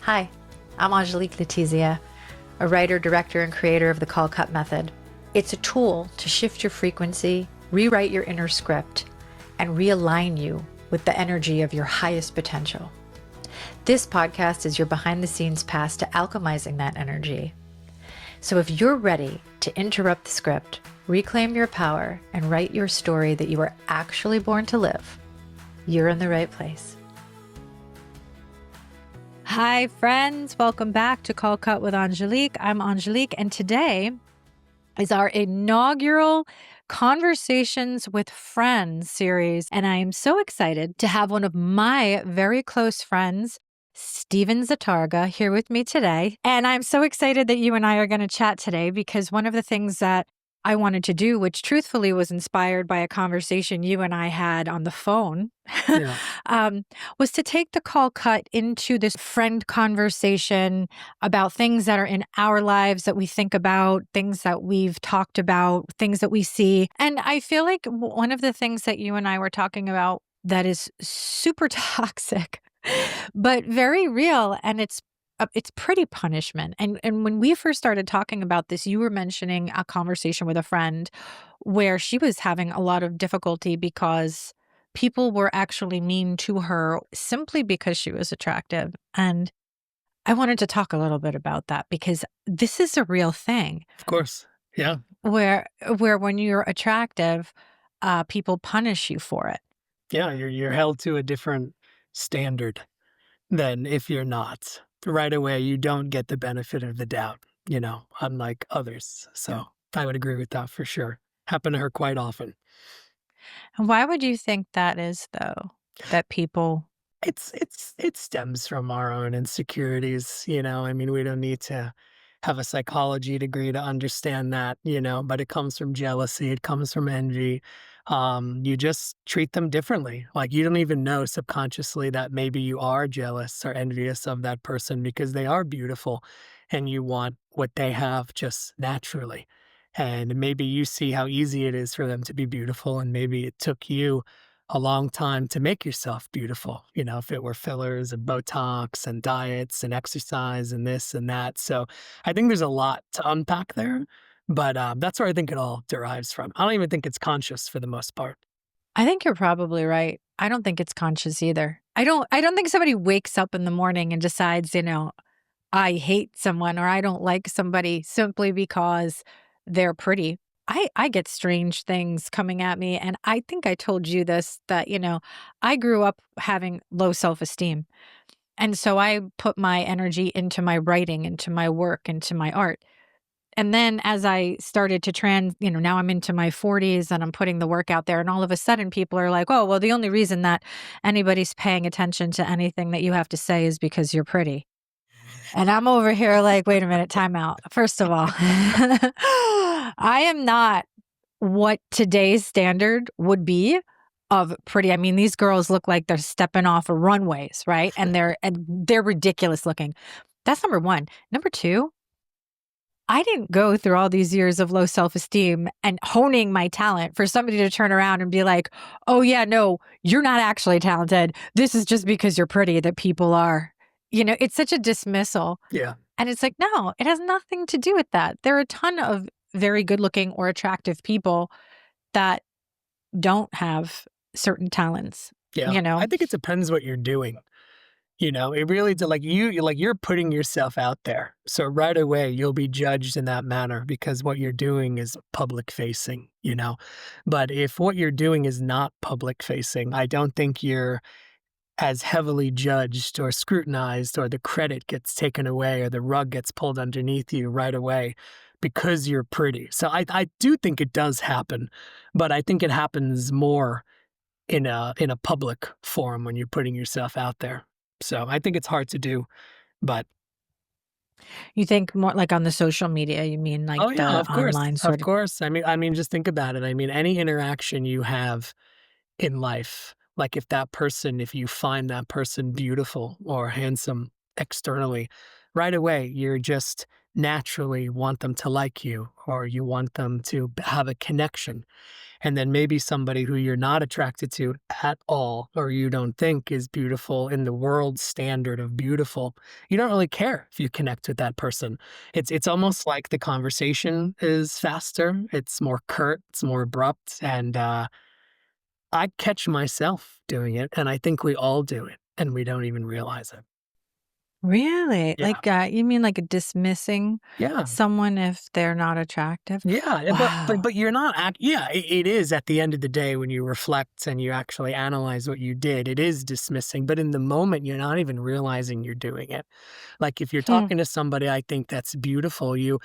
Hi, I'm Angelique Letizia, a writer, director, and creator of the Call Cut Method. It's a tool to shift your frequency, rewrite your inner script, and realign you with the energy of your highest potential. This podcast is your behind-the-scenes pass to alchemizing that energy. So if you're ready to interrupt the script, reclaim your power, and write your story that you were actually born to live, you're in the right place. Hi, friends. Welcome back to Call Cut with Angelique. I'm Angelique, and today is our inaugural Conversations with Friends series. And I am so excited to have one of my very close friends, Steven Zatarga, here with me today. And I'm so excited that you and I are going to chat today because one of the things that I wanted to do, which truthfully was inspired by a conversation you and I had on the phone, Yeah. was to take the call cut into this friend conversation about things that are in our lives that we think about, things that we've talked about, things that we see. And I feel like one of the things that you and I were talking about that is super toxic, but very real, and it's pretty punishment. And when we first started talking about this, you were mentioning a conversation with a friend where she was having a lot of difficulty because people were actually mean to her simply because she was attractive. And I wanted to talk a little bit about that because this is a real thing Of course. Yeah. where when you're attractive, people punish you for it. Yeah. You're held to a different standard than if you're not. Right away, you don't get the benefit of the doubt, unlike others. So I would agree with that for sure. Happen to her quite often. And why would you think that is, though, that people... It stems from our own insecurities, I mean, we don't need to have a psychology degree to understand that, but it comes from jealousy, it comes from envy. You just treat them differently. Like you don't even know subconsciously that maybe you are jealous or envious of that person because they are beautiful and you want what they have just naturally. And maybe you see how easy it is for them to be beautiful, and maybe it took you a long time to make yourself beautiful, if it were fillers and Botox and diets and exercise and this and that. So I think there's a lot to unpack there, but that's where I think it all derives from. I don't even think it's conscious for the most part. I think you're probably right. I don't think it's conscious either. I don't think somebody wakes up in the morning and decides, I hate someone or I don't like somebody simply because they're pretty. I get strange things coming at me. And I think I told you this, that, I grew up having low self-esteem. And so I put my energy into my writing, into my work, into my art. And then as I started to now I'm into my 40s and I'm putting the work out there. And all of a sudden people are like, oh, well, the only reason that anybody's paying attention to anything that you have to say is because you're pretty. And I'm over here like, wait a minute, time out. First of all, I am not what today's standard would be of pretty. I mean, these girls look like they're stepping off of runways, right? And they're ridiculous looking. That's number one. Number two, I didn't go through all these years of low self-esteem and honing my talent for somebody to turn around and be like, oh yeah, no, you're not actually talented. This is just because you're pretty that people are. It's such a dismissal. Yeah. And it's like, no, it has nothing to do with that. There are a ton of very good looking or attractive people that don't have certain talents, Yeah. I think it depends what you're doing. It really you're putting yourself out there. So right away you'll be judged in that manner because what you're doing is public facing. But if what you're doing is not public facing, I don't think you're as heavily judged or scrutinized, or the credit gets taken away or the rug gets pulled underneath you right away because you're pretty. So I do think it does happen, but I think it happens more in a public forum when you're putting yourself out there. So I think it's hard to do, but You think more like on the social media, you mean like oh yeah, the of course, online of sort of... course. I mean, just think about it. I mean, any interaction you have in life, like if you find that person beautiful or handsome externally, right away, you're just naturally want them to like you or you want them to have a connection. And then maybe somebody who you're not attracted to at all, or you don't think is beautiful in the world standard of beautiful, you don't really care if you connect with that person. It's almost like the conversation is faster, it's more curt, it's more abrupt, and I catch myself doing it, and I think we all do it, and we don't even realize it. Really? Yeah. Like, you mean like dismissing Yeah. someone if they're not attractive? Yeah, Wow. but you're not yeah, it is at the end of the day when you reflect and you actually analyze what you did, it is dismissing, but in the moment, you're not even realizing you're doing it. Like, if you're Hmm. talking to somebody I think that's beautiful, you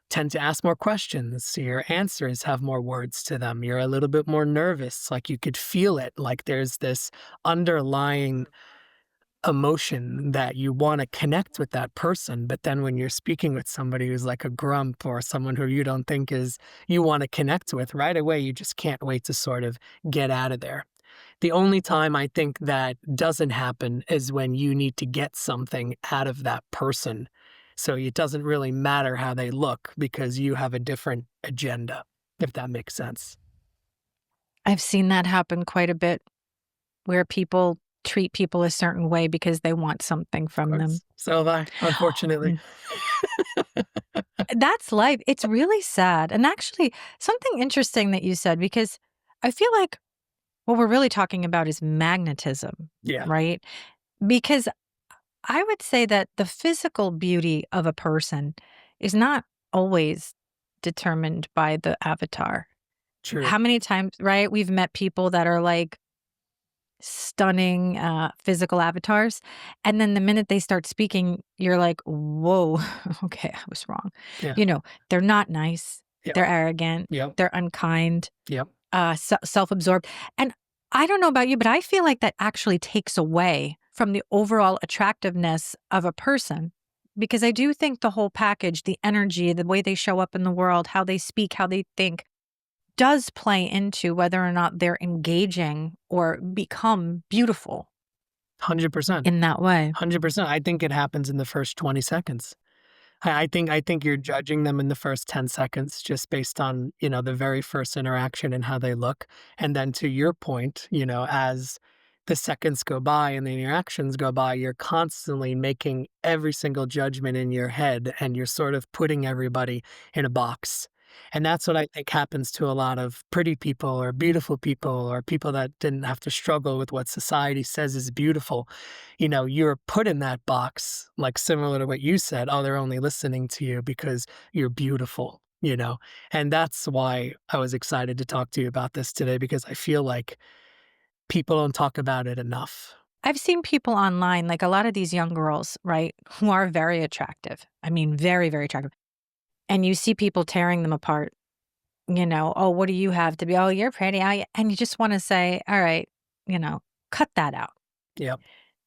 tend to ask more questions, so your answers have more words to them, you're a little bit more nervous, like, you could feel it, like, there's this underlying emotion that you wanna connect with that person, but then when you're speaking with somebody who's like a grump or someone who you don't think is you wanna connect with, right away, you just can't wait to sort of get out of there. The only time I think that doesn't happen is when you need to get something out of that person. So it doesn't really matter how they look because you have a different agenda, if that makes sense. I've seen that happen quite a bit where people treat people a certain way because they want something Of from them. course. So have I, unfortunately. Mm. That's life. It's really sad. And actually, something interesting that you said, because I feel like what we're really talking about is magnetism, Yeah, right? Because I would say that the physical beauty of a person is not always determined by the avatar. true. How many times, right? We've met people that are like stunning physical avatars. And then the minute they start speaking, you're like, whoa, okay, I was wrong. Yeah. You know, they're not nice, Yep. they're arrogant, Yep. they're unkind, Yep. self absorbed. And I don't know about you, but I feel like that actually takes away from the overall attractiveness of a person. Because I do think the whole package, the energy, the way they show up in the world, how they speak, how they think, does play into whether or not they're engaging or become beautiful 100%. in that way. 100%. I think it happens in the first 20 seconds. I think you're judging them in the first 10 seconds just based on, the very first interaction and how they look. And then to your point, as the seconds go by and the interactions go by, you're constantly making every single judgment in your head and you're sort of putting everybody in a box. And that's what I think happens to a lot of pretty people or beautiful people or people that didn't have to struggle with what society says is beautiful. You're put in that box, like similar to what you said, oh, they're only listening to you because you're beautiful. And that's why I was excited to talk to you about this today because I feel like people don't talk about it enough. I've seen people online, like a lot of these young girls, right, who are very attractive. I mean, very, very attractive. And you see people tearing them apart. Oh, what do you have to be? Oh, you're pretty. And you just want to say, all right, cut that out. Yep.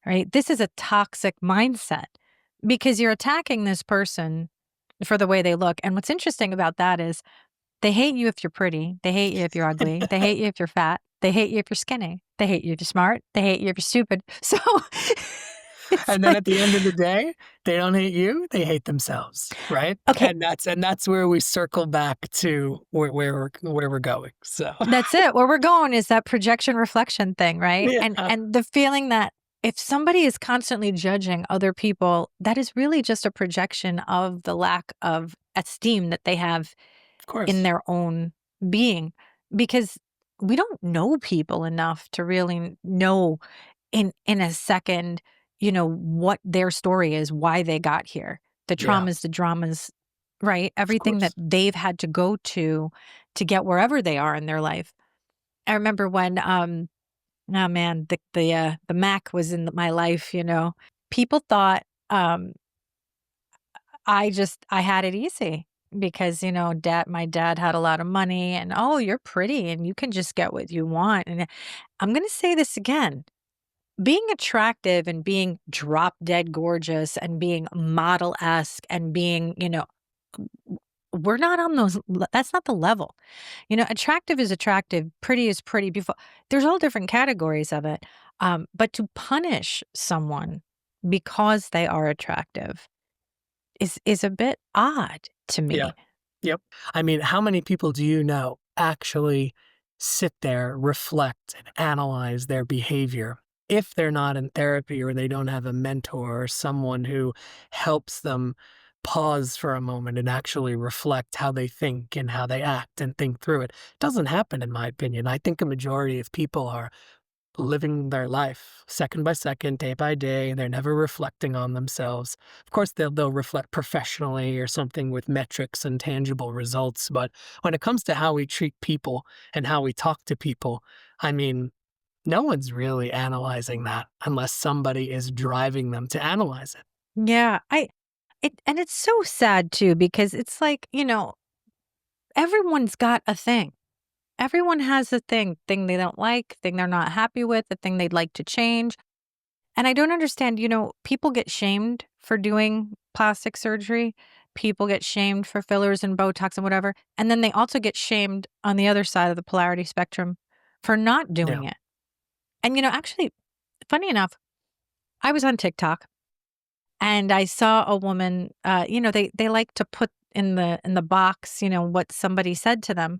Right? This is a toxic mindset because you're attacking this person for the way they look. And what's interesting about that is they hate you if you're pretty. They hate you if you're ugly. They hate you if you're fat. They hate you if you're skinny. They hate you if you're smart. They hate you if you're stupid. So it's And then at like, the end of the day, they don't hate you, they hate themselves, right? okay, And that's where we circle back to where we're going. So that's it. Where we're going is that projection reflection thing, right? And yeah, and the feeling that if somebody is constantly judging other people, that is really just a projection of the lack of esteem that they have of in course. their own being. Because we don't know people enough to really know in a second, what their story is, why they got here, the Yeah, traumas, the dramas, right? of Everything that course. they've had to go to get wherever they are in their life. I remember when, oh man, the Mac was in my life, people thought, I had it easy because, my dad had a lot of money and, oh, you're pretty and you can just get what you want. And I'm going to say this again. Being attractive and being drop dead gorgeous and being model-esque and being, we're not on that's not the level. Attractive is attractive, pretty is pretty, beautiful. There's all different categories of it. But to punish someone because they are attractive is a bit odd to Yeah. me. Yep. I mean, how many people do you know actually sit there, reflect, and analyze their behavior. If they're not in therapy or they don't have a mentor or someone who helps them pause for a moment and actually reflect how they think and how they act and think through it, doesn't happen, in my opinion. I think a majority of people are living their life second by second, day by day. They're never reflecting on themselves. Of course, they'll reflect professionally or something with metrics and tangible results. But when it comes to how we treat people and how we talk to people, I mean, no one's really analyzing that unless somebody is driving them to analyze it. Yeah, and it's so sad too because it's like, everyone's got a thing. Everyone has a thing they don't like, thing they're not happy with, the thing they'd like to change. And I don't understand, people get shamed for doing plastic surgery. People get shamed for fillers and Botox and whatever. And then they also get shamed on the other side of the polarity spectrum for not Yeah. doing it. And, actually, funny enough, I was on TikTok and I saw a woman, they like to put in the box, what somebody said to them.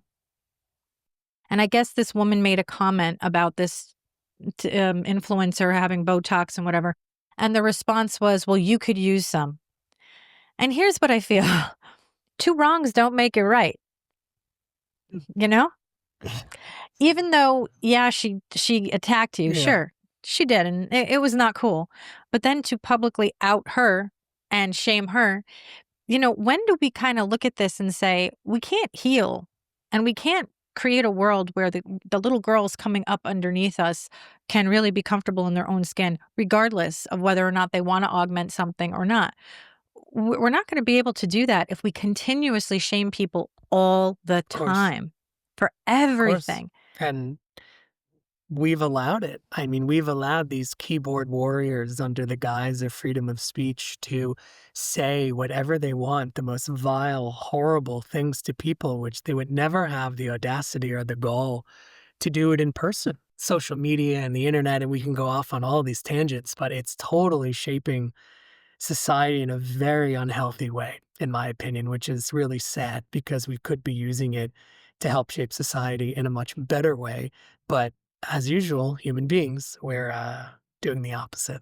And I guess this woman made a comment about this influencer having Botox and whatever. And the response was, well, you could use some. And here's what I feel. Two wrongs don't make it right. You know, even though, yeah, she attacked you. Yeah. Sure, she did. And it was not cool. But then to publicly out her and shame her, when do we kind of look at this and say, we can't heal and we can't create a world where the little girls coming up underneath us can really be comfortable in their own skin, regardless of whether or not they want to augment something or not. We're not going to be able to do that if we continuously shame people all the Of course. time for Of course. everything. And we've allowed it. I mean, we've allowed these keyboard warriors under the guise of freedom of speech to say whatever they want, the most vile, horrible things to people, which they would never have the audacity or the gall to do it in person. Social media and the internet, and we can go off on all these tangents, but it's totally shaping society in a very unhealthy way, in my opinion, which is really sad because we could be using it to help shape society in a much better way. But as usual, human beings, we're doing the opposite.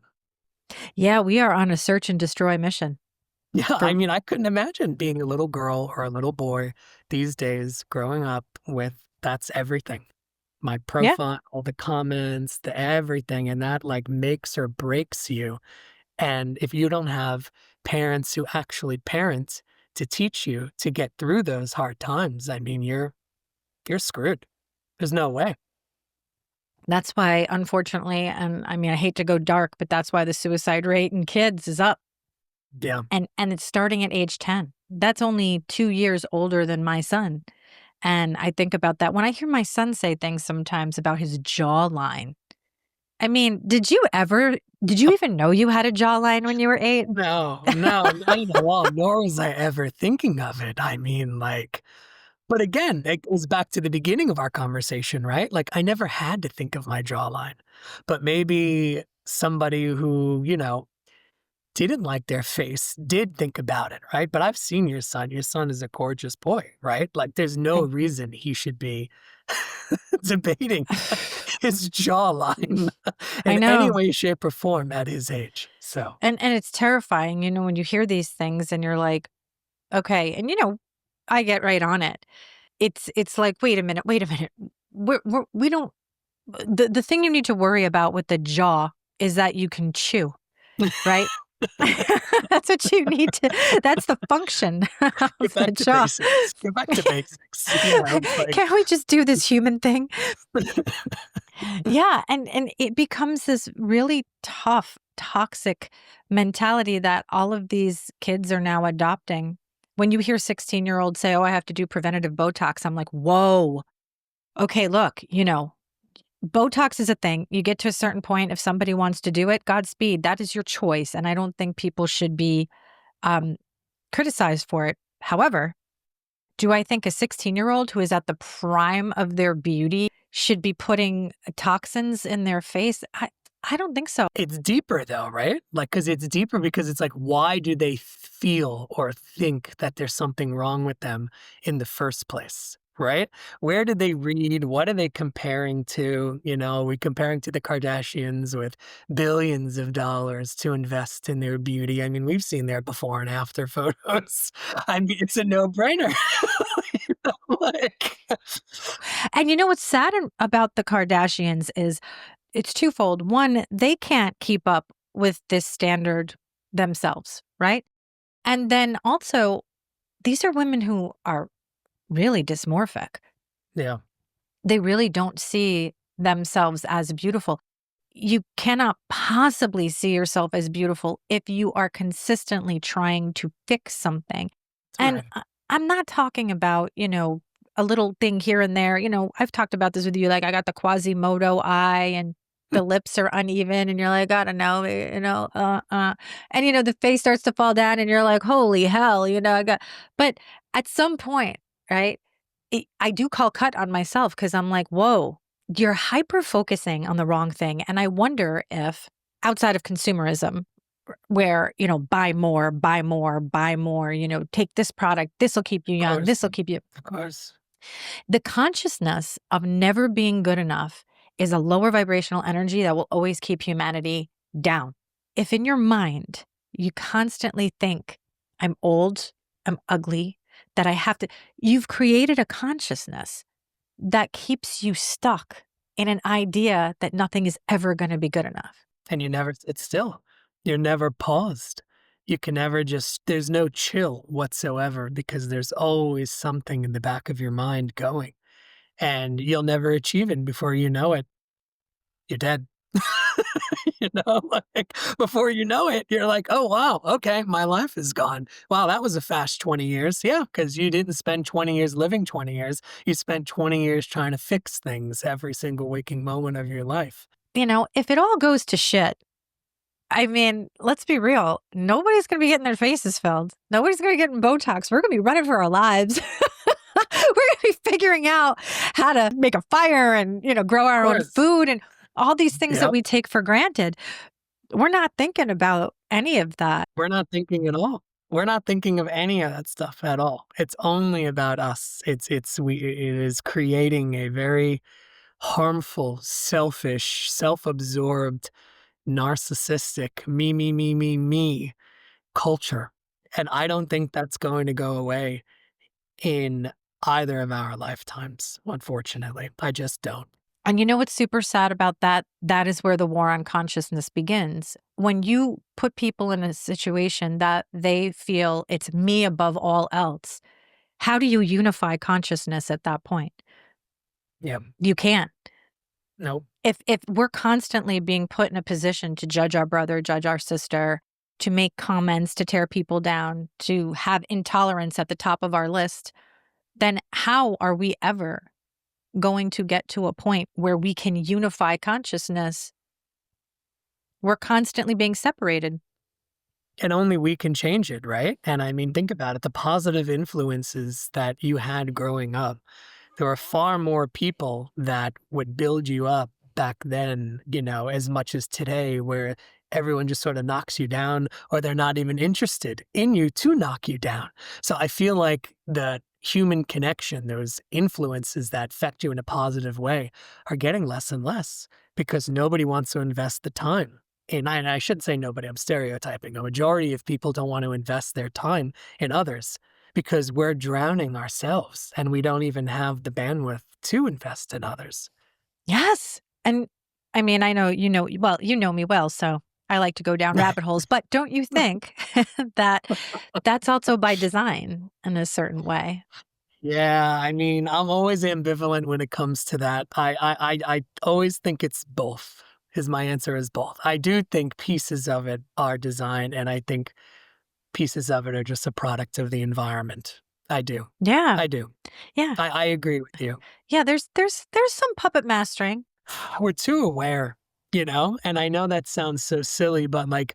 Yeah, we are on a search and destroy mission. Yeah, I For mean, I couldn't imagine being a little girl or a little boy these days growing up with that's everything. My yeah, profile, the comments, the everything, and that like makes or breaks you. And if you don't have parents who actually parent to teach you to get through those hard times, I mean, you're screwed. There's no way. that's why, unfortunately, and I mean, I hate to go dark, but that's why the suicide rate in kids is up. Yeah. And it's starting at age 10. That's only 2 years older than my son, and I think about that. When I hear my son say things sometimes about his jawline, I mean, did you even know you had a jawline when you were 8? No, no, not at all, nor was I ever thinking of it. I mean, like, but again, it goes back to the beginning of our conversation, right? Like, I never had to think of my jawline, but maybe somebody who, didn't like their face did think about it, right? But I've seen your son. Your son is a gorgeous boy, right? Like, there's no Thank you. reason he should be debating his jawline I in any know, way, shape, or form at his age. So, and it's terrifying, when you hear these things and you're like, "Okay," and, I get right on it. It's like, wait a minute. We don't the thing you need to worry about with the jaw is that you can chew, right? That's what you need to that's the function get of the back to jaw. basics. Get back to basics. Like, Can't we just do this human thing? Yeah, and it becomes this really tough, toxic mentality that all of these kids are now adopting. When you hear 16-year-olds say, "Oh, I have to do preventative Botox," I'm like, "Whoa. Okay, look, Botox is a thing. You get to a certain point, if somebody wants to do it, Godspeed. That is your choice, and I don't think people should be um, criticized for it. However, do I think a 16-year-old who is at the prime of their beauty should be putting toxins in their face? I don't think so. it's deeper though, right? Like, because it's deeper because it's like, why do they feel or think that there's something wrong with them in the first place? right? Where did they read? What are they comparing to? Are we comparing to the Kardashians with billions of dollars to invest in their beauty? I mean, we've seen their before and after photos. I mean, it's a no-brainer. Like, And you know what's sad about the Kardashians is it's twofold. One, they can't keep up with this standard themselves, right? And then also, these are women who are really dysmorphic. yeah, They really don't see themselves as beautiful. You cannot possibly see yourself as beautiful if you are consistently trying to fix something. And right. I'm not talking about, a little thing here and there. I've talked about this with you. Like, I got the Quasimodo eye and the lips are uneven, and you're like, I don't know, And, the face starts to fall down, and you're like, holy hell, but at some point, right? I do call cut on myself because I'm like, whoa, you're hyper focusing on the wrong thing. And I wonder if outside of consumerism, where, buy more, buy more, buy more, take this product, this will keep you Of young, course, this will keep you. of course. The consciousness of never being good enough is a lower vibrational energy that will always keep humanity down. If in your mind you constantly think, I'm old, I'm ugly, that I have to, you've created a consciousness that keeps you stuck in an idea that nothing is ever going to be good enough. And you never sit still. You're never paused. You can never just there's no chill whatsoever because there's always something in the back of your mind going, and you'll never achieve it. Before you know it, you're dead. Like, before you know it, you're like, "Oh, wow, okay, my life is gone. Wow, that was a fast 20 years." Yeah, because you didn't spend 20 years living 20 years. You spent 20 years trying to fix things every single waking moment of your life. If it all goes to shit, I mean, let's be real. Nobody's going to be getting their faces filled. Nobody's going to be getting Botox. We're going to be running for our lives. We're going to be figuring out how to make a fire and, grow Of our own course. food and all these things that Yep. we take for granted. We're not thinking about any of that. We're not thinking at all. We're not thinking of any of that stuff at all. It's only about us. It is creating a very harmful, selfish, self-absorbed, narcissistic me culture. And I don't think that's going to go away in either of our lifetimes, unfortunately. I just don't. And you know what's super sad about that? That is where the war on consciousness begins. When you put people in a situation that they feel it's me above all else, how do you unify consciousness at that point? Yeah. You can't. Nope. If we're constantly being put in a position to judge our brother, judge our sister, to make comments, to tear people down, to have intolerance at the top of our list, then how are we ever going to get to a point where we can unify consciousness? We're constantly being separated. And only we can change it, right? And I mean, think about it, the positive influences that you had growing up. There were far more people that would build you up back then, as much as today, where everyone just sort of knocks you down or they're not even interested in you to knock you down. So I feel like the human connection, those influences that affect you in a positive way, are getting less and less because nobody wants to invest the time. And I shouldn't say nobody, I'm stereotyping. A majority of people don't want to invest their time in others because we're drowning ourselves and we don't even have the bandwidth to invest in others. Yes. And I mean, I know well, you know me well, so I like to go down rabbit holes, but don't you think that that's also by design in a certain way? Yeah, I mean, I'm always ambivalent when it comes to that. I always think it's both. Is my answer is both. I do think pieces of it are design, and I think pieces of it are just a product of the environment. I do. Yeah. I do. Yeah. I agree with you. Yeah, there's some puppet mastering. We're too aware, and I know that sounds so silly, but like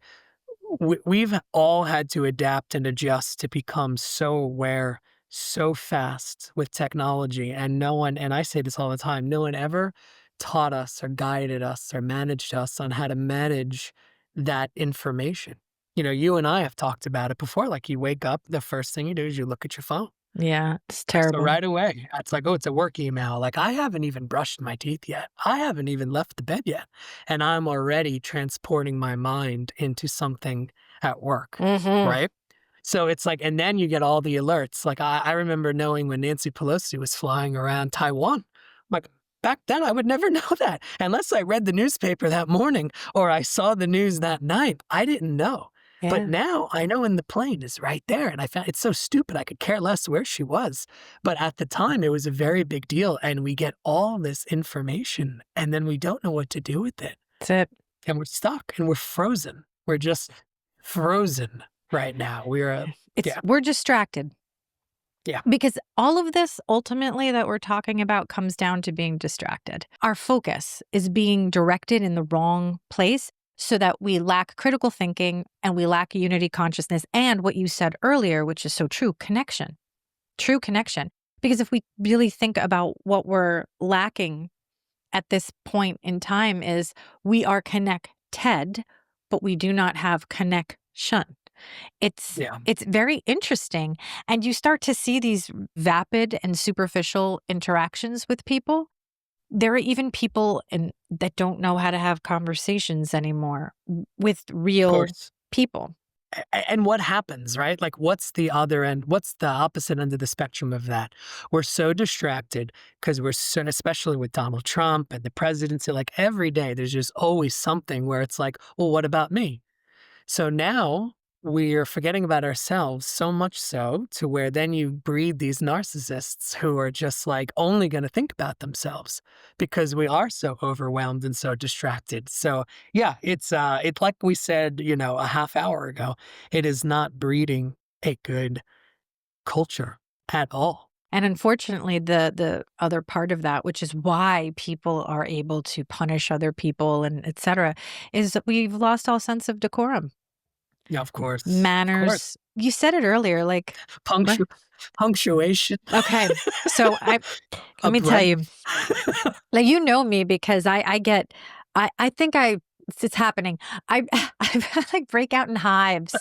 we've all had to adapt and adjust to become so aware so fast with technology. And no one, and I say this all the time, no one ever taught us or guided us or managed us on how to manage that information. You and I have talked about it before. Like you wake up, the first thing you do is you look at your phone. Yeah, it's So terrible. right away, it's like, oh, it's a work email. Like, I haven't even brushed my teeth yet. I haven't even left the bed yet. And I'm already transporting my mind into something at work, Mhm. right? So it's like, and then you get all the alerts. Like, I remember knowing when Nancy Pelosi was flying around Taiwan. Like, back then, I would never know that unless I read the newspaper that morning or I saw the news that night. I didn't know. But Yeah, now I know when the plane is right there. And I found it's so stupid. I could care less where she was. But at the time, it was a very big deal. And we get all this information and then we don't know what to do with it. that's it. And we're stuck and we're frozen. We're just frozen right now. Yeah, We're distracted. yeah, Because all of this ultimately that we're talking about comes down to being distracted. Our focus is being directed in the wrong place so that we lack critical thinking and we lack unity consciousness and what you said earlier, which is so true, connection, true connection. Because if we really think about what we're lacking at this point in time is we are connected, but we do not have connection. It's yeah. it's very interesting, and you start to see these vapid and superficial interactions with people. There are even people that don't know how to have conversations anymore with Of real course. people. And what happens, right? Like, what's the other end? What's the opposite end of the spectrum of that? We're so distracted because we're so, especially with Donald Trump and the presidency, like every day, there's just always something where it's like, well, what about me? So now we're forgetting about ourselves so much so to where then you breed these narcissists who are just like only going to think about themselves because we are so overwhelmed and so distracted. So yeah, it's like we said, a half hour ago, it is not breeding a good culture at all. And unfortunately, the other part of that, which is why people are able to punish other people and et cetera, is that we've lost all sense of decorum. Yeah, of course. Of course. Manners. You said it earlier, like what? Punctu- Punctuation Okay. So let me tell upright. you, like you know me because I get I think it's happening. I I like break out in hives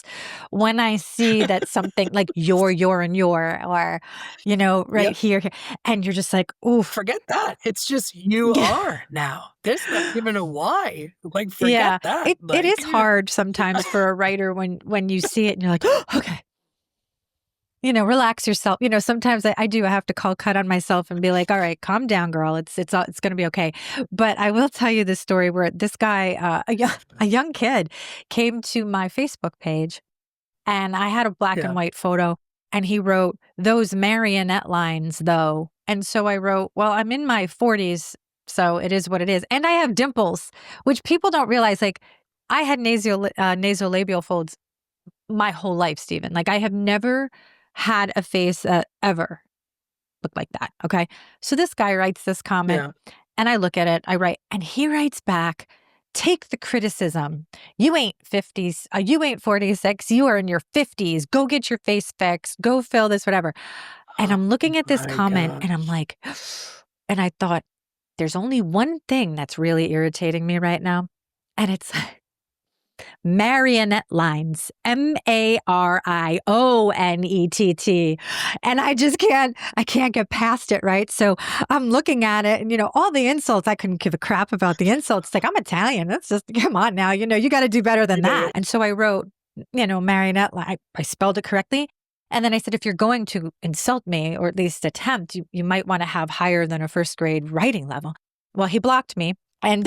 when I see that something like your and your or right Yep. here and you're just like, oof. Forget that. It's just you are now. There's not even a why. Like, forget Yeah. that. It Like, is hard sometimes for a writer when you see it and you're like, okay. Relax yourself. Sometimes I do. I have to call cut on myself and be like, "All right, calm down, girl. It's going to be okay." But I will tell you this story where this guy, a young kid, came to my Facebook page, and I had a black and yeah, white photo, and he wrote those marionette lines, though. And so I wrote, "Well, I'm in my 40s, so it is what it is, and I have dimples, which people don't realize. Like, I had nasolabial folds my whole life, Steven. Like I have never had a face that ever looked like that. Okay. So this guy writes this comment yeah. and I look at it, I write, and he writes back, take the criticism. You ain't 50s, you ain't 46, you are in your 50s. Go get your face fixed, go fill this, whatever. And Oh I'm looking at this my comment and I'm gosh. like, and I thought, there's only one thing that's really irritating me right now. And it's marionette lines, MARIONETT. And I can't get past it, right? So I'm looking at it and, all the insults, I couldn't give a crap about the insults. It's like, I'm Italian. That's just, come on now, you got to do better than Yeah, that. And so I wrote, marionette line, I spelled it correctly. And then I said, if you're going to insult me or at least attempt, you might want to have higher than a first grade writing level. Well, he blocked me. And,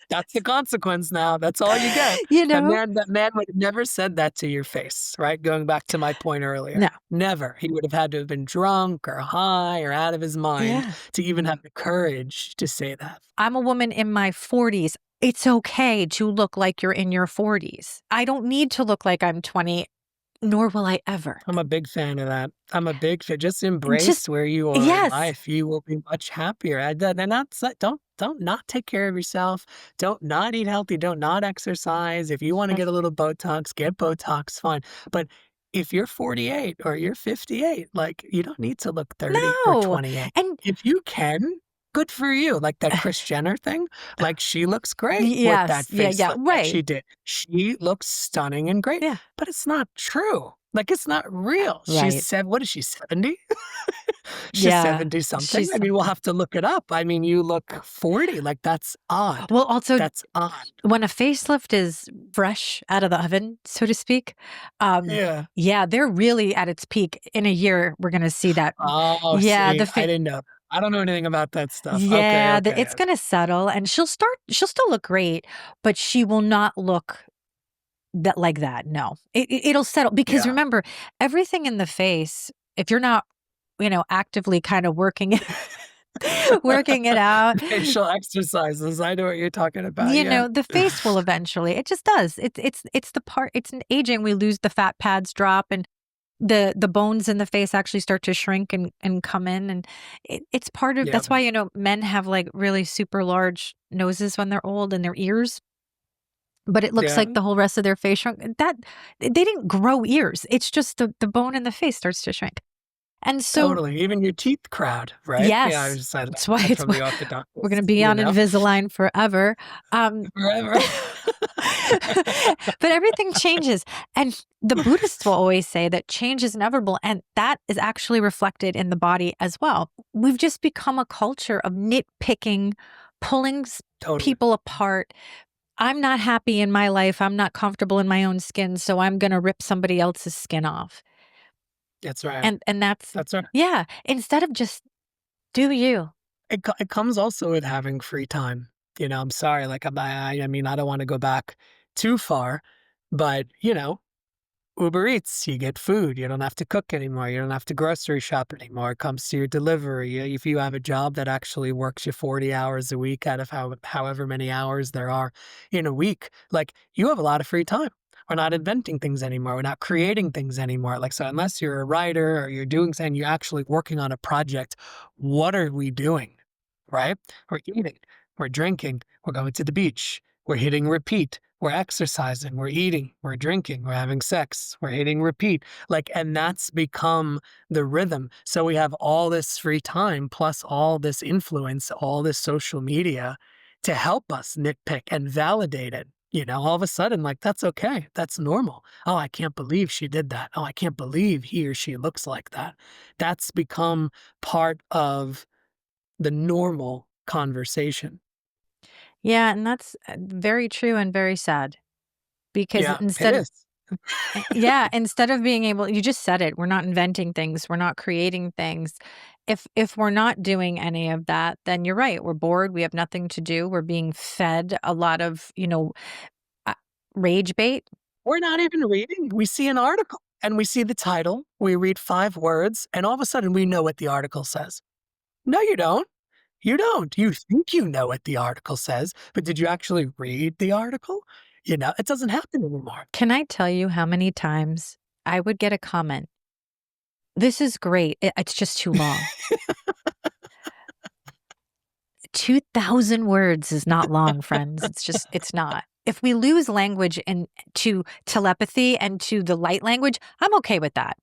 that's the consequence now. That's all you get. you That know, man that man would have never said that to your face, right? Going back to my point no. earlier. Never. He would have had to have been drunk or high or out of his mind Yeah. to even have the courage to say that. I'm a woman in my 40s. It's okay to look like you're in your 40s. I don't need to look like I'm 20, nor will I ever. I'm a big fan of that. I'm a big fan. Just Just, embrace where you are in yes. life. You will be much happier. They're not don't not take care of yourself. Don't not eat healthy. Don't not exercise. If you want to get a little Botox, get Botox, fine. But if you're 48 or you're 58, like you don't need to look 30 or No. 28. And If you can, good for you. Like that Kris Jenner thing, like she looks great with that yes. Yeah. Yeah. facelift that Right. she did. She looks stunning and great, Yeah. but it's not true. Like, it's not real. She's Right. said, what is she, 70? She's Yeah. 70 something. She's I mean, we'll have to look it up. I mean, you look 40. Like, that's odd. well, also, That's odd. when a facelift is fresh out of the oven, so to speak, um, Yeah. yeah, they're really at its peak. In a year, we're gonna see that. Oh, Yeah, see, the I fa didn't know. I don't know anything about that stuff. Okay, yeah, okay, it's okay. gonna settle, and she'll still look great, but she will not look that like that, no. It'll settle because Yeah. remember, everything in the face, if you're not, actively kinda working it working it out, Facial exercises. I know what you're talking about. Yeah. the face will eventually it just does. It's the part it's an aging, we lose the fat pads drop, and the bones in the face actually start to shrink and come in, and it's part of Yeah. that's why, men have, like, really super large noses when they're old and their ears, but it looks Yeah. like the whole rest of their face shrunk. That they didn't grow ears. It's just the bone in the face starts to shrink. And so Totally. Even your teeth crowd, right? Yeah, I yes, just said that's why that it's from the we're gonna orthodontist, be you on know? Invisalign forever. Forever. But everything changes, and the Buddhists will always say that change is inevitable, and that is actually reflected in the body as well. We've just become a culture of nitpicking, pulling Totally. people apart. I'm not happy in my life. I'm not comfortable in my own skin, so I'm gonna rip somebody else's skin off. That's right. And that's That's right. yeah, instead of just do you. It comes also with having free time. I'm sorry, like, I mean, I don't wanna go back too far, but, Uber Eats, you get food. You don't have to cook anymore. You don't have to grocery shop anymore. It comes to your delivery. If you have a job that actually works you 40 hours a week out of however many hours there are in a week, like, you have a lot of free time. We're not inventing things anymore. We're not creating things anymore. Like, so unless you're a writer or you're doing something, you're actually working on a project, what are we doing? Right? We're eating, we're drinking, we're going to the beach, we're hitting repeat. We're exercising, we're eating, we're drinking, we're having sex, we're hitting repeat. Like, and that's become the rhythm. So we have all this free time plus all this influence, all this social media to help us nitpick and validate it. All of a sudden, like, that's okay. That's normal. Oh, I can't believe she did that. Oh, I can't believe he or she looks like that. That's become part of the normal conversation. Yeah, and that's, very true and very sad because Yeah, it is. yeah, instead of being able you just said it, we're not inventing things, we're not creating things. If we're not doing any of that, then you're right, we're bored, we have nothing to do, we're being fed a lot of, uh, rage bait. We're not even reading. We see an article and we see the title. We read 5 words and all of a sudden we know what the article says. No, you don't. You don't. You think you know what the article says, but did you actually read the article? It doesn't happen anymore. Can I tell you how many times I would get a comment, "This is great, it's just too long." 2,000 words is not long, friends. It's not. If we lose language and to telepathy and to the light language, I'm okay with that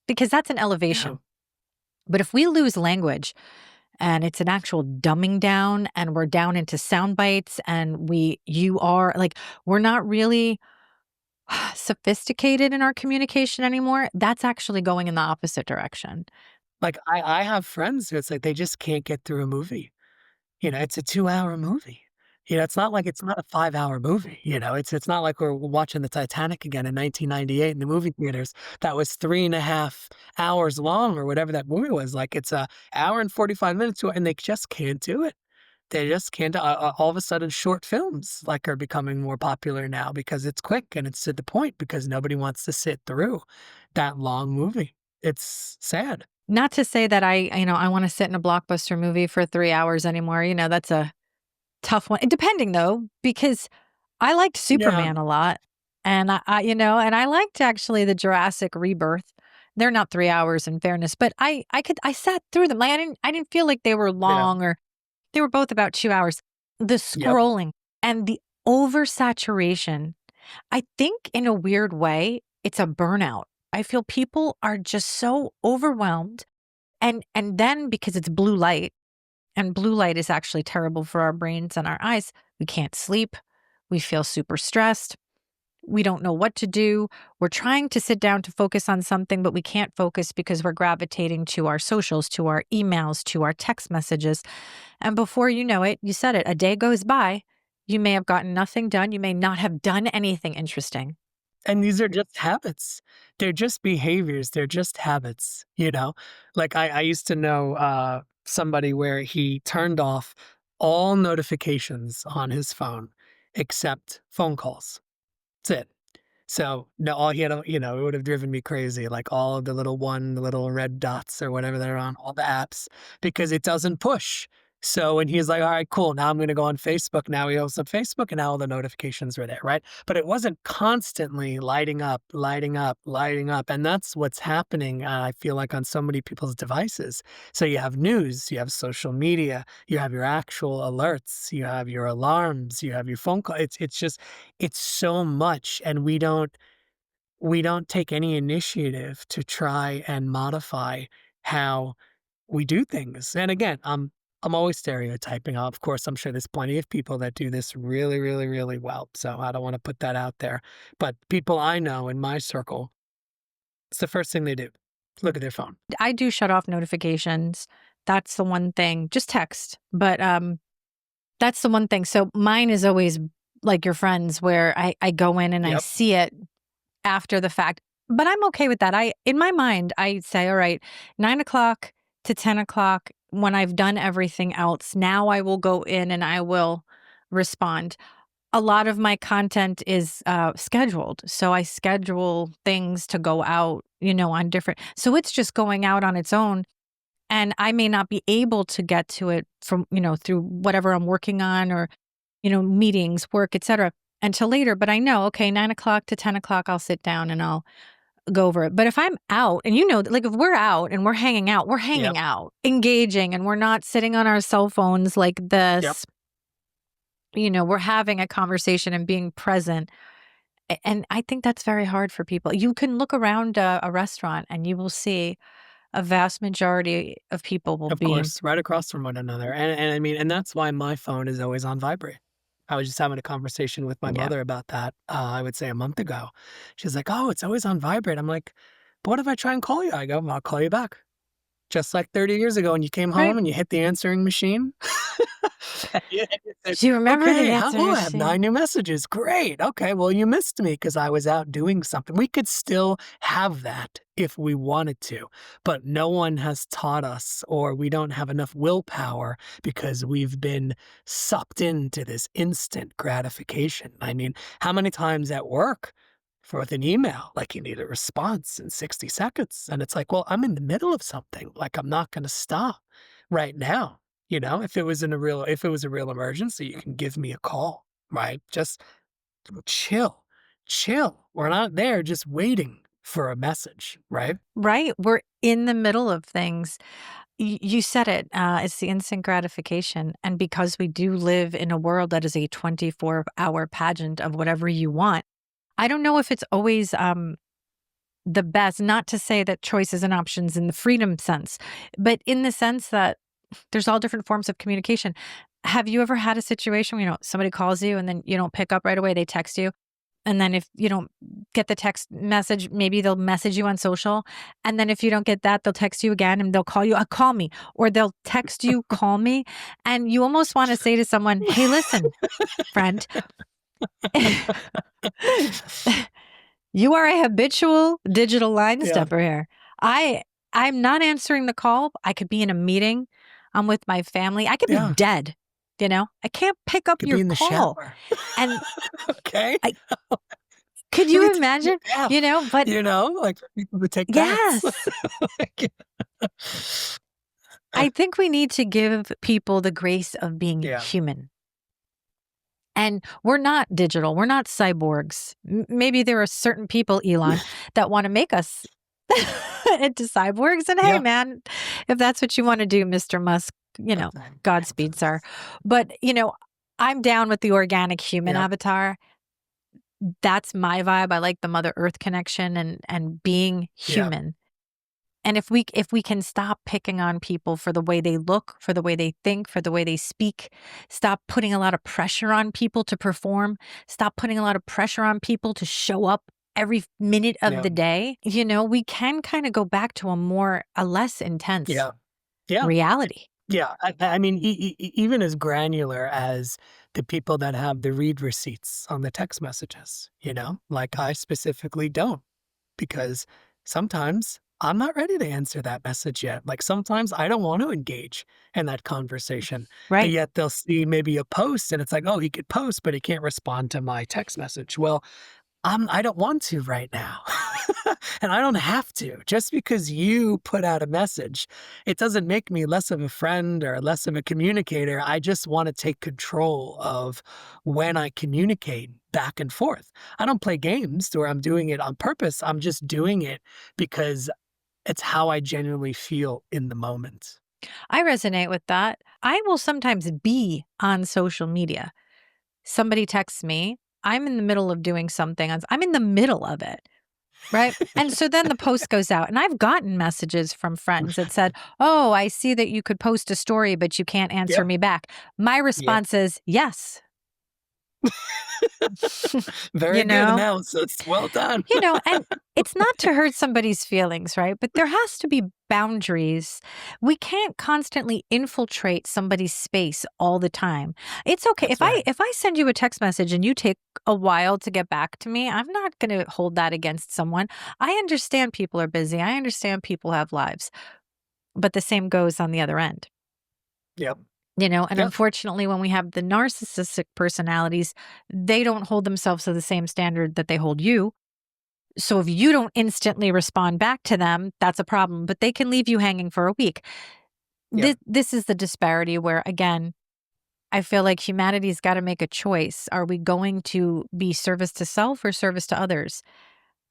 because that's an Yeah. elevation. But if we lose language and it's an actual dumbing down and we're down into sound bites and you are like, we're not really sophisticated in our communication anymore, that's actually going in the opposite direction. Like, I have friends who it's like they just can't get through a movie. It's a 2-hour movie. It's not a 5-hour movie, it's not like we're watching the Titanic again in 1998 in the movie theaters. That was 3.5 hours long or whatever that movie was. Like, it's a hour and 45 minutes to and they just can't do it. They just can't all of a sudden, short films, like, are becoming more popular now because it's quick and it's to the point because nobody wants to sit through that long movie. It's sad. Not to say that I want to sit in a blockbuster movie for 3 hours anymore. That's a tough one. Depending though, because I liked Yeah, Superman a lot, and and I liked actually the Jurassic Rebirth. They're not 3 hours in fairness, but I sat through them. Like, I didn't feel like they were yeah, long, or they were both about 2 hours. The yep. scrolling and the oversaturation, I think in a weird way, it's a burnout. I feel people are just so overwhelmed, and then because it's blue light, and blue light is actually terrible for our brains and our eyes, we can't sleep. We feel super stressed. We don't know what to do. We're trying to sit down to focus on something, but we can't focus because we're gravitating to our socials, to our emails, to our text messages. And before you know it, you said it, a day goes by. You may have gotten nothing done. You may not have done anything interesting. And these are just habits. They're just behaviors. They're just habits, you know? Like I used to know somebody where he turned off all notifications on his phone except phone calls. That's it. So, no, all he had to, it would have driven me crazy, like all of the little red dots or whatever they're on, all the apps, because it doesn't push. So when he's like, all right, cool, now I'm going to go on Facebook. Now he opens up Facebook and now all the notifications are there, right? But it wasn't constantly lighting up, lighting up, lighting up. And that's what's happening, I feel like, on so many people's devices. So you have news, you have social media, you have your actual alerts, you have your alarms, you have your phone call. It's just, it's so much. And we don't take any initiative to try and modify how we do things. And again, I'm always stereotyping. Of course, I'm sure there's plenty of people that do this really, really, really well. So I don't want to put that out there. But people I know in my circle, it's the first thing they do. Look at their phone. I do shut off notifications. That's the one thing. Just text, but that's the one thing. So mine is always like your friends, where I go in and I Yep. see it after the fact. But I'm okay with that. In my mind, I say, all right, 9 o'clock to 10 o'clock, when I've done everything else, now I will go in and I will respond. A lot of my content is scheduled. So I schedule things to go out, on different. So it's just going out on its own. And I may not be able to get to it from, through whatever I'm working on, or, meetings, work, etc., until later. But I know, okay, 9 o'clock to 10 o'clock, I'll sit down and I'll go over it. But if I'm out, and like if we're out and we're hanging Yep. out, engaging, and we're not sitting on our cell phones like Yep. this, we're having a conversation and being present. And I think that's very hard for people. You can look around a restaurant and you will see a vast majority of people will Of be, course, right across from one another. And I mean, and that's why my phone is always on vibrate. I was just having a conversation with my yeah, mother about that, I would say a month ago. She's like, "Oh, it's always on vibrate." I'm like, "But what if I try and call you?" I go, "I'll call you back." Just like 30 years ago when you came right. home and you hit the answering machine. Yeah, you said, Do you remember the "Okay, answer I have machine? 9 new messages. Great. Okay, well, you missed me because I was out doing something." We could still have that if we wanted to, but no one has taught us, or we don't have enough willpower because we've been sucked into this instant gratification. I mean, how many times at work with an email, like you need a response in 60 seconds, and it's like, well, I'm in the middle of something, like I'm not gonna stop right now. If it was a real emergency, you can give me a call, right? Just chill, chill. We're not there just waiting for a message, right? Right. We're in the middle of things. You said it. It's the instant gratification. And because we do live in a world that is a 24-hour pageant of whatever you want, I don't know if it's always the best, not to say that choices and options in the freedom sense, but in the sense that there's all different forms of communication. Have you ever had a situation where, somebody calls you and then you don't pick up right away, they text you? And then if you don't get the text message, maybe they'll message you on social. And then if you don't get that, they'll text you again and they'll call you, call me, or they'll text you, call me. And you almost want to say to someone, hey, listen, friend, you are a habitual digital line Yeah, stepper here. I I'm not answering the call. I could be in a meeting. I'm with my family. I could be yeah. dead. I can't pick up Could be your in the call. shower. And Okay. I could Maybe you take a imagine? bath, But like for people who take baths. yes. Like, I think we need to give people the grace of being yeah, human. And we're not digital. We're not cyborgs. Maybe there are certain people, Elon, that want to make us into cyborgs. And hey, yeah. man, if that's what you want to do, Mr. Musk, Godspeed, sir. But, I'm down with the organic human Yep, avatar. That's my vibe. I like the Mother Earth connection and being yep. human. And if we can stop picking on people for the way they look, for the way they think, for the way they speak, stop putting a lot of pressure on people to perform, stop putting a lot of pressure on people to show up every minute of Yeah. the day, we can kind of go back to a less intense Yeah. Yeah. reality. Yeah. I mean, even as granular as the people that have the read receipts on the text messages, like I specifically don't. Because sometimes I'm not ready to answer that message yet. Like sometimes I don't want to engage in that conversation, but Right. yet they'll see maybe a post and it's like, oh, he could post, but he can't respond to my text message. Well, I don't want to right now. And I don't have to. Just because you put out a message, it doesn't make me less of a friend or less of a communicator. I just want to take control of when I communicate back and forth. I don't play games where I'm doing it on purpose. I'm just doing it because it's how I genuinely feel in the moment. I resonate with that. I will sometimes be on social media. Somebody texts me, I'm in the middle of doing something. I'm in the middle of it. Right. And so then the post goes out, and I've gotten messages from friends that said, oh, I see that you could post a story, but you can't answer Yeah. me back. My Yeah. response is yes. you Very good know, analysis. Well done. and it's not to hurt somebody's feelings, right? But there has to be boundaries. We can't constantly infiltrate somebody's space all the time. It's okay That's right. if I send you a text message and you take a while to get back to me, I'm not going to hold that against someone. I understand people are busy. I understand people have lives. But the same goes on the other end. Yep. And Yep. unfortunately, when we have the narcissistic personalities, they don't hold themselves to the same standard that they hold you. So if you don't instantly respond back to them, that's a problem, but they can leave you hanging for a week. Yep. This is the disparity where, again, I feel like humanity's got to make a choice. Are we going to be service to self or service to others?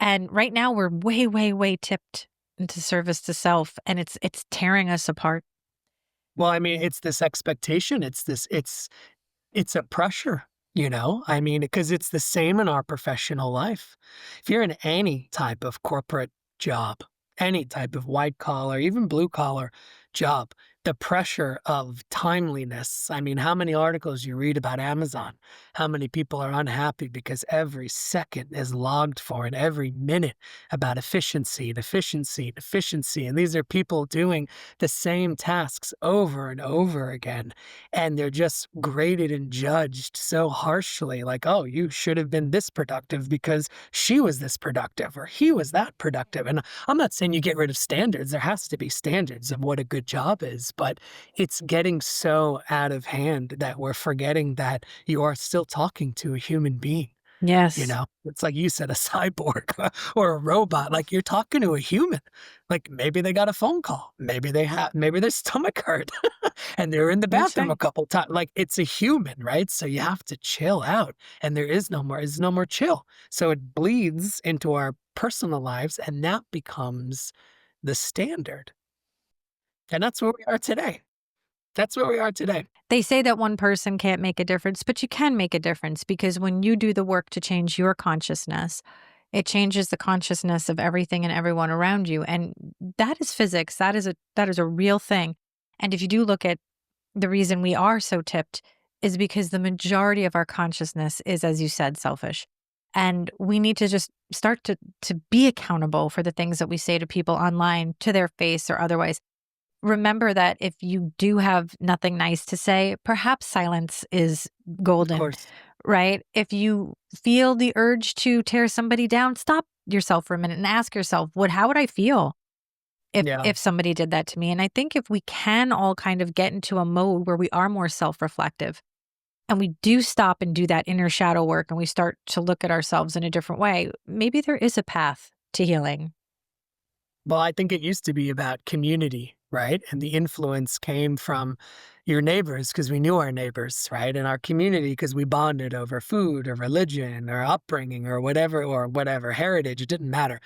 And right now we're way, way, way tipped into service to self, and it's tearing us apart. Well, I mean, it's this expectation. It's a pressure, I mean, because it's the same in our professional life. If you're in any type of corporate job, any type of white collar, even blue collar job, the pressure of timeliness. I mean, how many articles you read about Amazon, how many people are unhappy because every second is logged for and every minute about efficiency and efficiency and efficiency. And these are people doing the same tasks over and over again. And they're just graded and judged so harshly, like, oh, you should have been this productive because she was this productive or he was that productive. And I'm not saying you get rid of standards. There has to be standards of what a good job is, but it's getting so out of hand that we're forgetting that you are still talking to a human being. Yes. It's like you said, a cyborg or a robot, like you're talking to a human. Like maybe they got a phone call. Maybe their stomach hurt and they're in the That's bathroom a right. couple times. Like it's a human, right? So you have to chill out and there's no more chill. So it bleeds into our personal lives and that becomes the standard. And that's where we are today. That's where we are today. They say that one person can't make a difference, but you can make a difference because when you do the work to change your consciousness, it changes the consciousness of everything and everyone around you. And that is physics. That is a real thing. And if you do look at the reason we are so tipped is because the majority of our consciousness is, as you said, selfish. And we need to just start to be accountable for the things that we say to people online, to their face or otherwise. Remember that if you do have nothing nice to say, perhaps silence is Of golden, course. right? If you feel the urge to tear somebody down, stop yourself for a minute and ask yourself, how would I feel Yeah. if somebody did that to me? And I think if we can all kind of get into a mode where we are more self-reflective and we do stop and do that inner shadow work and we start to look at ourselves in a different way, maybe there is a path to healing. Well, I think it used to be about community, right? And the influence came from your neighbors because we knew our neighbors, right? And our community because we bonded over food or religion or upbringing or whatever heritage. It didn't matter.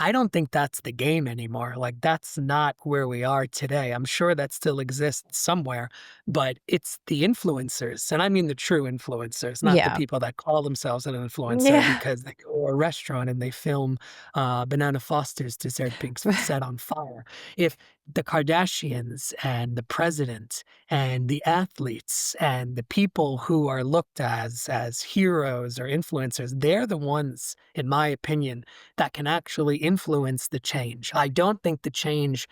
I don't think that's the game anymore. Like, that's not where we are today. I'm sure that still exists somewhere, but it's the influencers. And I mean the true influencers, not the Yeah. people that call themselves an influencer Yeah. because they go to a restaurant and they film Banana Foster's dessert being set on fire. If the Kardashians and the president and the athletes and the people who are looked as heroes or influencers, they're the ones, in my opinion, that can actually influence the change. I don't think the change,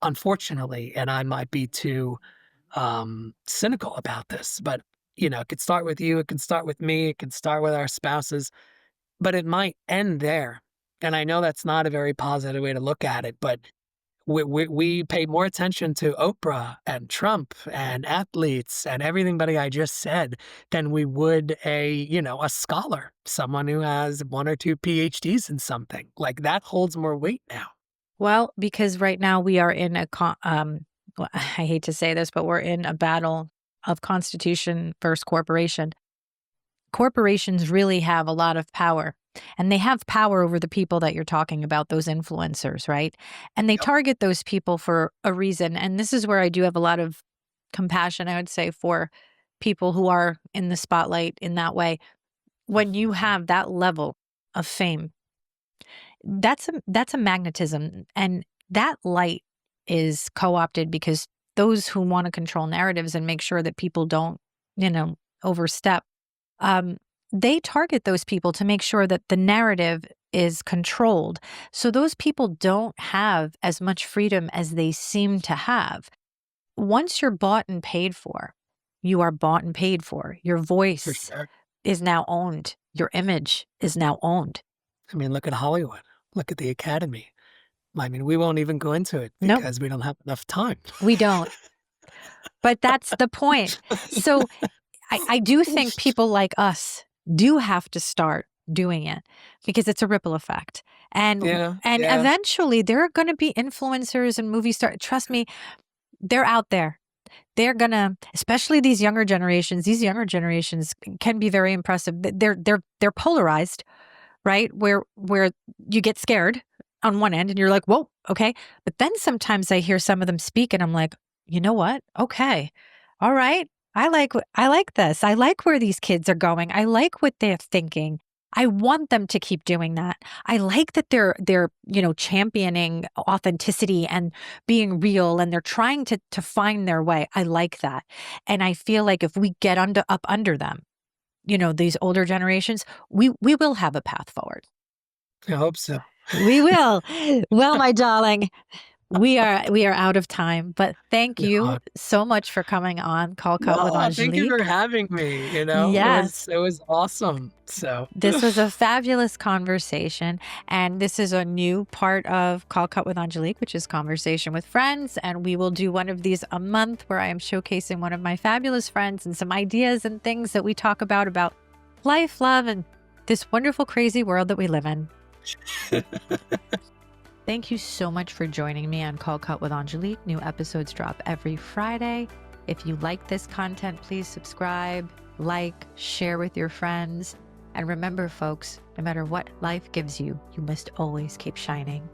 unfortunately, and I might be too cynical about this, but it could start with you, it can start with me, it can start with our spouses, but it might end there. And I know that's not a very positive way to look at it, but we pay more attention to Oprah and Trump and athletes and everybody I just said than we would a scholar, someone who has one or two PhDs in something. Like, that holds more weight now. Well, because right now we are in well, I hate to say this, but we're in a battle of constitution versus corporation. Corporations really have a lot of power, and they have power over the people that you're talking about, those influencers, right? And they Yep, target those people for a reason. And this is where I do have a lot of compassion, I would say, for people who are in the spotlight in that way. When you have that level of fame, that's a magnetism, and that light is co-opted because those who want to control narratives and make sure that people don't, overstep, um, they target those people to make sure that the narrative is controlled. So those people don't have as much freedom as they seem to have. Once you're bought and paid for, you are bought and paid for. Your for voice sure. is now owned. Your image is now owned. I mean, look at Hollywood. Look at the Academy. I mean, we won't even go into it Nope, because we don't have enough time. we don't. But that's the point. So I do think people like us do have to start doing it because it's a ripple effect. And Yeah, and yeah. eventually there are going to be influencers and movie stars. Trust me, they're out there. They're gonna, especially these younger generations. These younger generations can be very impressive. They're polarized, right? Where you get scared on one end and you're like, whoa, okay. But then sometimes I hear some of them speak and I'm like, you know what? Okay. All right. I like this. I like where these kids are going. I like what they're thinking. I want them to keep doing that. I like that they're championing authenticity and being real, and they're trying to find their way. I like that. And I feel like if we get up under them, these older generations, we will have a path forward. I hope so. We will. Well, my darling, we are out of time, but thank you Yeah. so much for coming on Call Cut with No, thank you for Angelique. having me, it was Yes, it was awesome, so this was a fabulous conversation, and this is a new part of Call Cut with Angelique, which is conversation with friends, and we will do one of these a month where I am showcasing one of my fabulous friends and some ideas and things that we talk about life, love, and this wonderful, crazy world that we live in. Thank you so much for joining me on Call Cut with Angelique. New episodes drop every Friday. If you like this content, please subscribe, like, share with your friends. And remember, folks, no matter what life gives you, you must always keep shining.